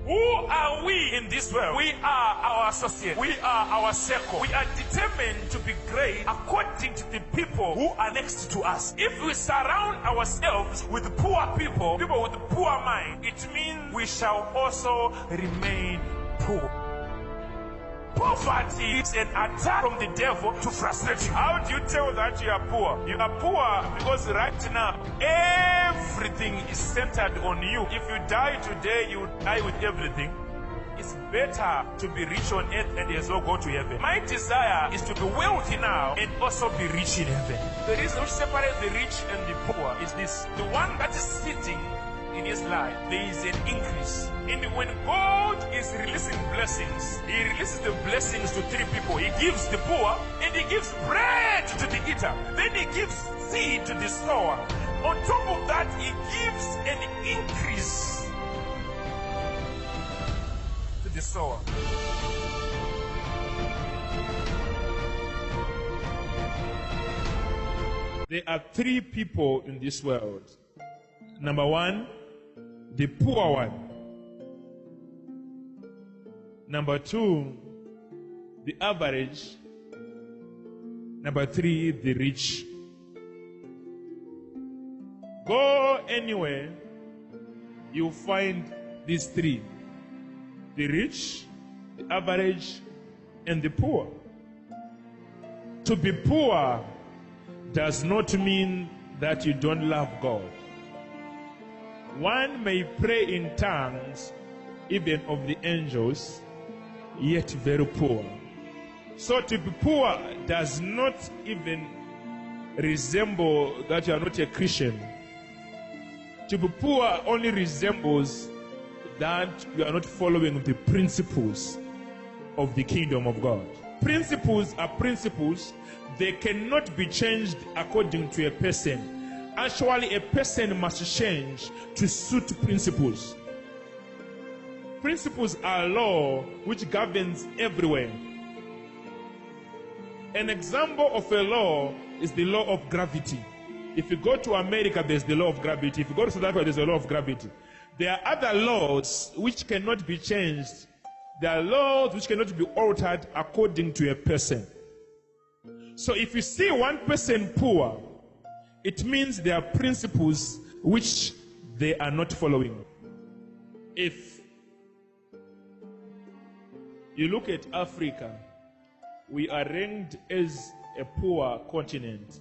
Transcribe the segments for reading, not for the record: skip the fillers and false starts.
Who are we in this world? We are our associates. We are our circle. We are determined to be great according to the people who are next to us. If we surround ourselves with poor people, people with poor mind, it means we shall also remain poor. Poverty is an attack from the devil to frustrate you. How do you tell that you are poor? You are poor because right now everything is centered on you. If you die today, you die with everything. It's better to be rich on earth and as well go to heaven. My desire is to be wealthy now and also be rich in heaven. The reason which separates the rich and the poor is this: the one that is sitting in his life, there is an increase. And when God is releasing blessings, He releases the blessings to three people. He gives the poor, and He gives bread to the eater. Then He gives seed to the sower. On top of that, He gives an increase to the sower. There are three people in this world. Number one, the poor one. Number two, the average. Number three, the rich. Go anywhere, you'll find these three: the rich, the average, and the poor. To be poor does not mean that you don't love God. One may pray in tongues, even of the angels, yet very poor. So to be poor does not even resemble that you are not a Christian. To be poor only resembles that you are not following the principles of the kingdom of God. Principles are principles. They cannot be changed according to a person. Actually, a person must change to suit principles. Principles are law which governs everywhere. An example of a law is the law of gravity. If you go to America, there's the law of gravity. If you go to South Africa, there's the law of gravity. There are other laws which cannot be changed. There are laws which cannot be altered according to a person. So if you see one person poor, it means there are principles which they are not following. If you look at Africa, we are ranked as a poor continent.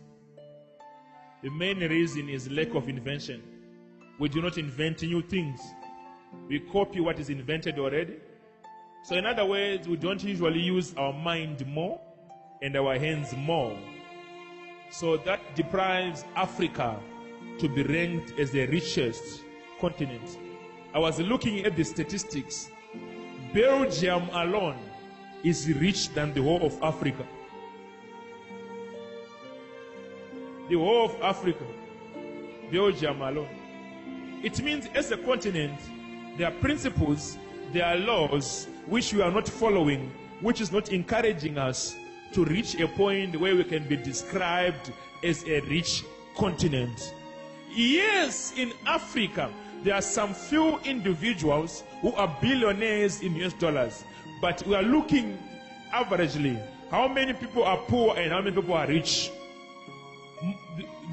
The main reason is lack of invention. We do not invent new things. We copy what is invented already. So in other words, we don't usually use our mind more and our hands more. So that deprives Africa to be ranked as the richest continent. I was looking at the statistics. Belgium alone is richer than the whole of Africa. The whole of Africa, Belgium alone. It means as a continent, there are principles, there are laws which we are not following, which is not encouraging us to reach a point where we can be described as a rich continent. Yes, in Africa, there are some few individuals who are billionaires in US dollars, but we are looking averagely. How many people are poor and how many people are rich?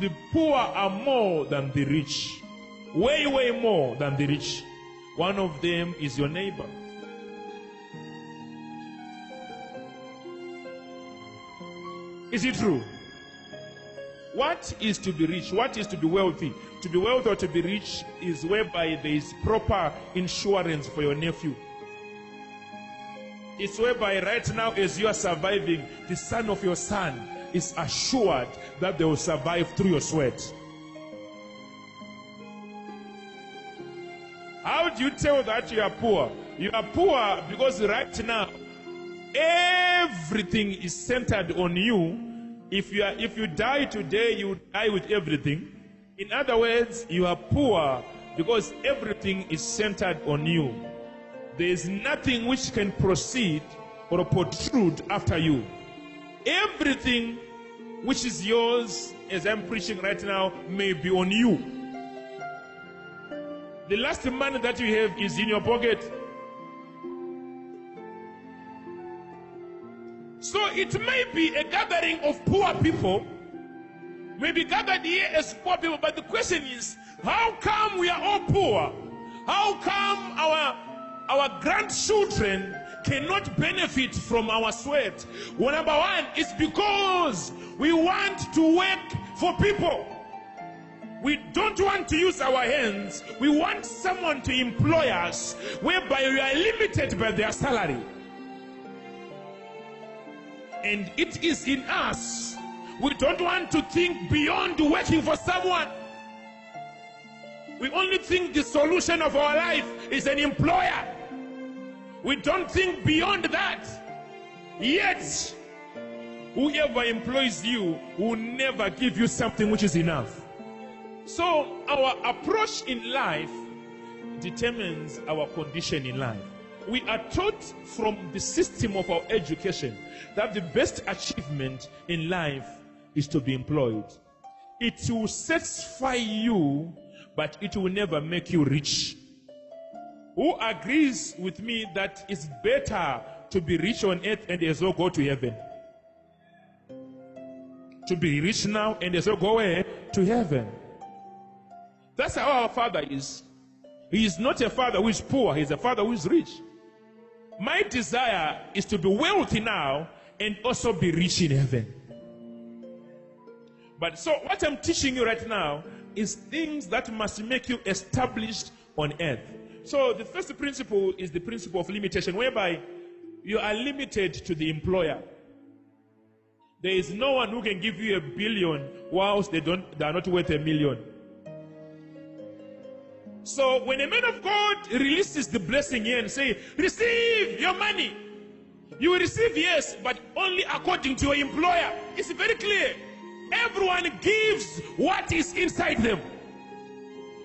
The poor are more than the rich. Way, way more than the rich. One of them is your neighbor. Is it true? What is to be rich? What is to be wealthy? To be wealthy or to be rich is whereby there is proper insurance for your nephew. It's whereby right now as you are surviving, the son of your son is assured that they will survive through your sweat. How do you tell that you are poor? You are poor because right now everything is centered on you. If you die today, you die with everything. In other words, you are poor because everything is centered on you. There is nothing which can proceed or protrude after you. Everything which is yours, as I'm preaching right now, may be on you. The last money that you have is in your pocket. it may be a gathering of poor people, may be gathered here as poor people, but the question is, how come we are all poor? How come our grandchildren cannot benefit from our sweat? Well, number one, it's because we want to work for people. We don't want to use our hands. We want someone to employ us, whereby we are limited by their salary. And it is in us. We don't want to think beyond working for someone. We only think the solution of our life is an employer. We don't think beyond that. Yet, whoever employs you will never give you something which is enough. So our approach in life determines our condition in life. We are taught from the system of our education that the best achievement in life is to be employed. It will satisfy you, but it will never make you rich. Who agrees with me that it's better to be rich on earth and as well go to heaven? To be rich now and as well go where? To heaven. That's how our Father is. He is not a father who is poor. He is a father who is rich. My desire is to be wealthy now and also be rich in heaven. But so what I'm teaching you right now is things that must make you established on earth. So the first principle is the principle of limitation, whereby you are limited to the employer. There is no one who can give you $1 billion whilst they are not worth $1 million. So when a man of God releases the blessing here and say, receive your money, you will receive, yes, but only according to your employer. It's very clear. Everyone gives what is inside them.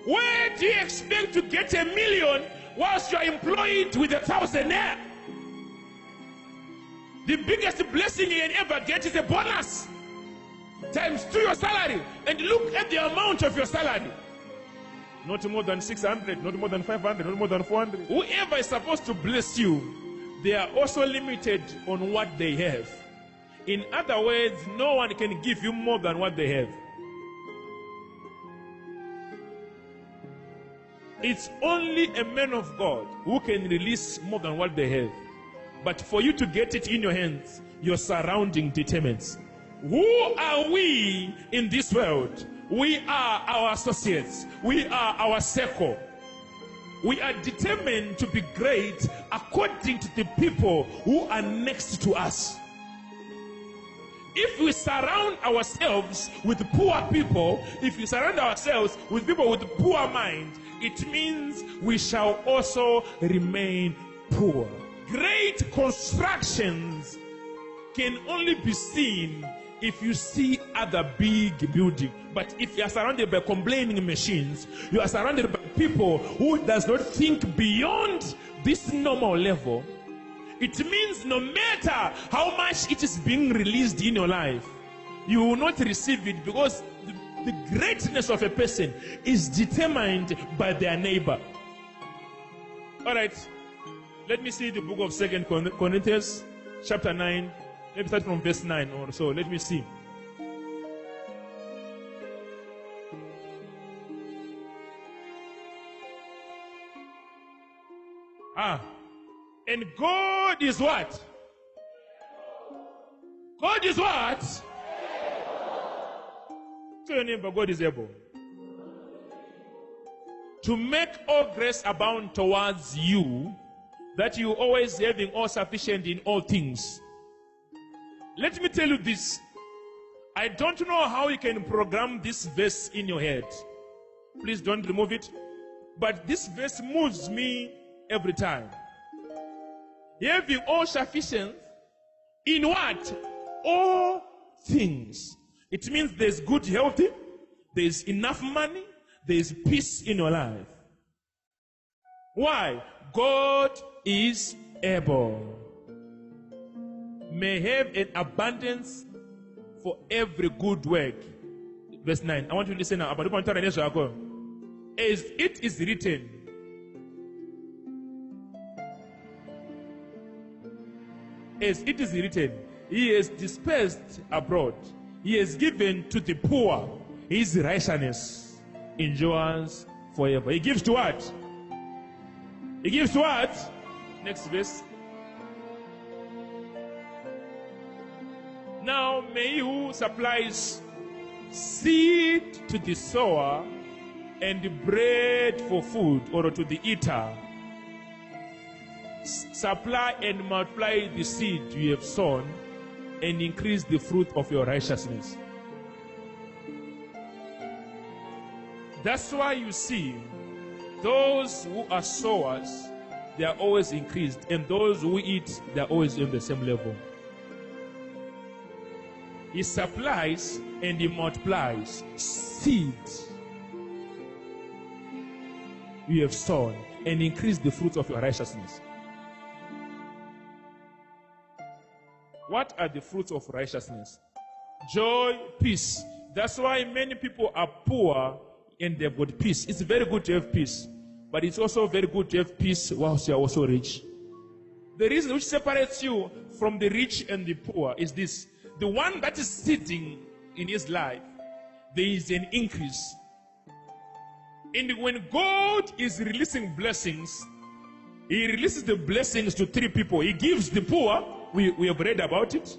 Where do you expect to get $1 million whilst you are employed with 1,000 there? The biggest blessing you can ever get is a bonus times 2 your salary. And look at the amount of your salary. Not more than 600, not more than 500, not more than 400. Whoever is supposed to bless you, they are also limited on what they have. In other words, no one can give you more than what they have. It's only a man of God who can release more than what they have. But for you to get it in your hands, your surrounding determines. Who are we in this world? We are our associates. We are our circle. We are determined to be great according to the people who are next to us. If we surround ourselves with poor people, if we surround ourselves with people with poor mind, it means we shall also remain poor. Great constructions can only be seen if you see other big buildings. But if you are surrounded by complaining machines, you are surrounded by people who does not think beyond this normal level, it means no matter how much it is being released in your life, you will not receive it, because the greatness of a person is determined by their neighbor. All right, let me see the book of 2 Corinthians chapter 9. Let me start from verse 9 or so. Let me see. And God is what? God is what? Tell your neighbor, God is able to make all grace abound towards you, that you always having all sufficient in all things. Let me tell you this. I don't know how you can program this verse in your head. Please don't remove it. But this verse moves me every time. Having all sufficient in what? All things. It means there's good health, there's enough money, there's peace in your life. Why? God is able. May have an abundance for every good work. Verse 9. I want you to listen now. As it is written, as it is written, He has dispersed abroad. He has given to the poor. His righteousness endures forever. He gives to what? He gives to what? Next verse. Now may he who supplies seed to the sower and bread for food, or to the eater, supply and multiply the seed you have sown and increase the fruit of your righteousness. That's why you see those who are sowers, they are always increased, and those who eat, they are always on the same level. He supplies and he multiplies seed you have sown and increase the fruit of your righteousness. What are the fruits of righteousness? Joy, peace. That's why many people are poor and they've got peace. It's very good to have peace, but it's also very good to have peace whilst you're also rich. The reason which separates you from the rich and the poor is this: the one that is sitting in his life, there is an increase. And when God is releasing blessings, he releases the blessings to three people. He gives the poor, we have read about it,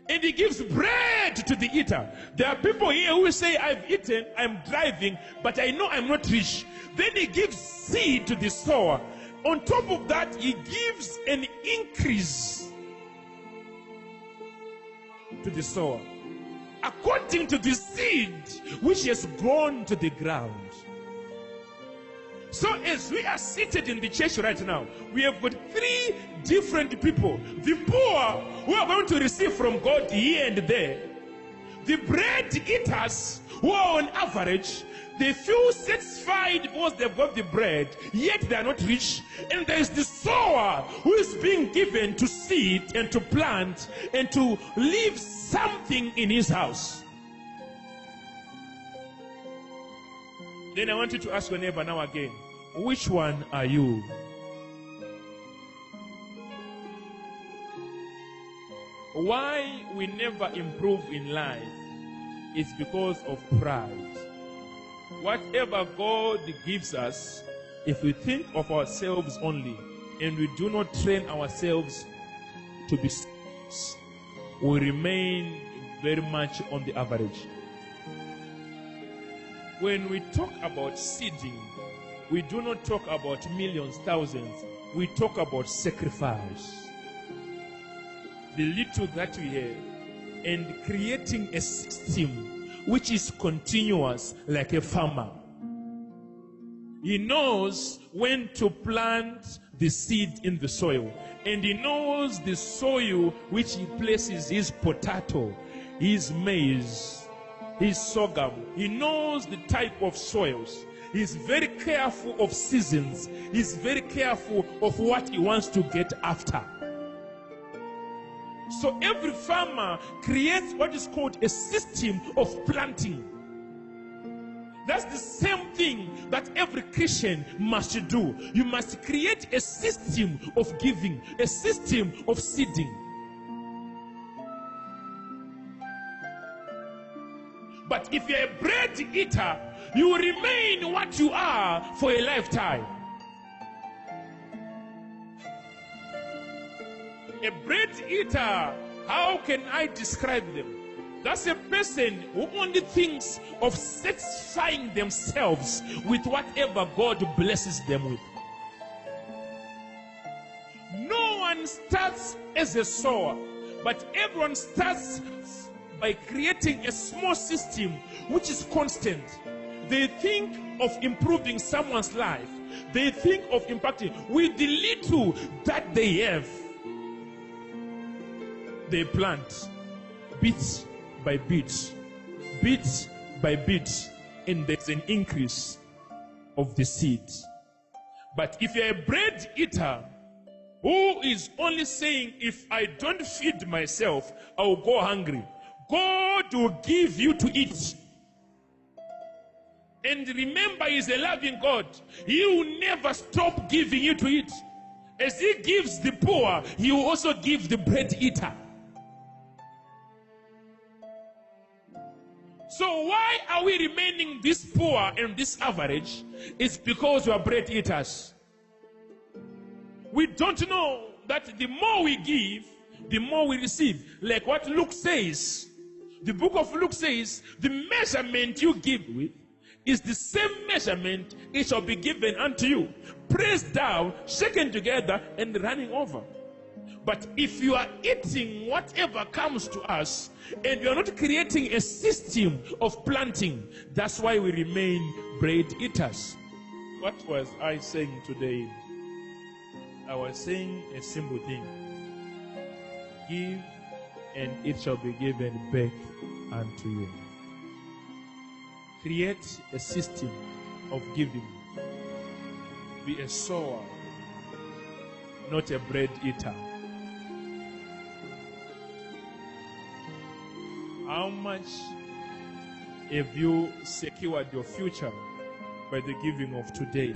and he gives bread to the eater. There are people here who say, I've eaten, I'm driving, but I know I'm not rich. Then he gives seed to the sower. On top of that, he gives an increase to the sower, according to the seed which has gone to the ground. So as we are seated in the church right now, we have got three different people. The poor, who are going to receive from God here and there. The bread eaters, who are on average, they feel satisfied because they've got the bread, yet they are not rich. And there is the sower who is being given to seed and to plant and to leave something in his house. Then I want you to ask your neighbor now again, which one are you? Why we never improve in life is because of pride. Whatever God gives us, if we think of ourselves only and we do not train ourselves to be serious, we remain very much on the average. When we talk about seeding, we do not talk about millions, thousands. We talk about sacrifice. The little that we have, and creating a system which is continuous like a farmer. He knows when to plant the seed in the soil, and he knows the soil which he places his potato, his maize, his sorghum. He knows the type of soils. He's very careful of seasons. He's very careful of what he wants to get after. So every farmer creates what is called a system of planting. That's the same thing that every Christian must do. You must create a system of giving, a system of seeding. But if you're a bread eater, you will remain what you are for a lifetime. A bread eater, how can I describe them? That's a person who only thinks of satisfying themselves with whatever God blesses them with. No one starts as a sower, but everyone starts by creating a small system which is constant. They think of improving someone's life. They think of impacting with the little that they have. They plant bit by bit, bit by bit, and there's an increase of the seed. But if you're a bread eater who is only saying, if I don't feed myself, I'll go hungry, God will give you to eat. And remember, He's a loving God. He will never stop giving you to eat. As He gives the poor, He will also give the bread eater. So why are we remaining this poor and this average? It's because we are bread eaters. We don't know that the more we give, the more we receive. Like what Luke says. The book of Luke says, the measurement you give with is the same measurement it shall be given unto you. Pressed down, shaken together, and running over. But if you are eating whatever comes to us, and you are not creating a system of planting, that's why we remain bread eaters. What was I saying today? I was saying a simple thing. Give, and it shall be given back unto you. Create a system of giving. Be a sower, not a bread eater. How much have you secured your future by the giving of today?